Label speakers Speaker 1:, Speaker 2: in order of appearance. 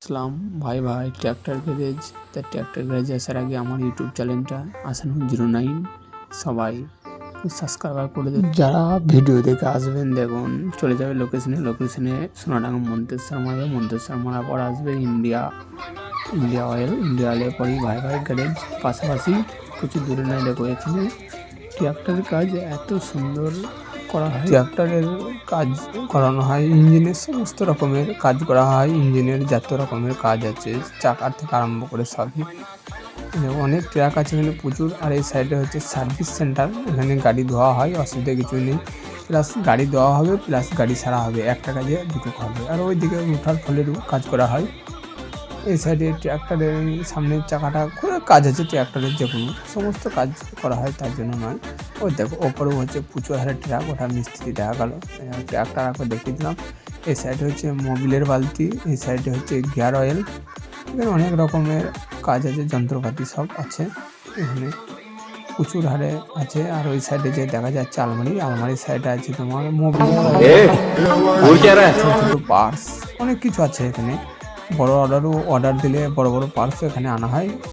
Speaker 1: আসসালাম ভাই tractor garage. তা ট্র্যাক্টর গ্যারেজে আসার আগে আমার ইউটিউব চ্যানেলটা আসানুর09 সবাই সাবস্ক্রাইব করে দেবেন। যারা ভিডিও দেখে আসবেন দেখুন চলে যাবে লোকেশনে সোনাডাঙ্গা মন্তেশ্বর মারার পর আসবে ইন্ডিয়া অয়েলের পরেই ভাই গ্যারেজ পাশাপাশি কিছু দূরে নাই। দেখো এখানে ট্র্যাক্টরের কাজ এত সুন্দর করা হয়। ট্র্যাক্টরের কাজ করানো হয়, ইঞ্জিনের সমস্ত রকমের কাজ করা হয়। ইঞ্জিনের যত রকমের কাজ আছে চাকার থেকে আরম্ভ করে সবই, অনেক ট্র্যাক আছে এখানে প্রচুর। আর এই সাইডে হচ্ছে সার্ভিস সেন্টার, এখানে গাড়ি ধোয়া হয়, অসুবিধা কিছু নেই। প্লাস গাড়ি দেওয়া হবে প্লাস গাড়ি সারা হবে, একটা কাজে দুটো হবে। আর ওইদিকে রুটার ফলেরও কাজ করা হয়। এই সাইডে ট্র্যাক্টরের সামনের চাকাটা করে কাজ আছে, ট্র্যাক্টরের যে কোনো সমস্ত কাজ করা হয় তার জন্য নয়। ওই দেখো ওপরেও হচ্ছে প্রচুর হারে ট্র্যাক, ওটা মিস্ত্রি দেখা গেল। ট্র্যাক্টর আগে দেখিয়ে দিলাম। এই সাইডে হচ্ছে মোবিলের বালতি, এই সাইডে হচ্ছে গিয়ার অয়েল। এখানে অনেক রকমের কাজ আছে, যন্ত্রপাতি সব আছে এখানে প্রচুর হারে আছে। আর ওই সাইডে যে দেখা যাচ্ছে আলমারির সাইডে আছে তোমার মোবিল, ছোটো পার্টস অনেক কিছু আছে এখানে। বড় অর্ডার দিলে বড় পার্টস এখানে আনা হয়।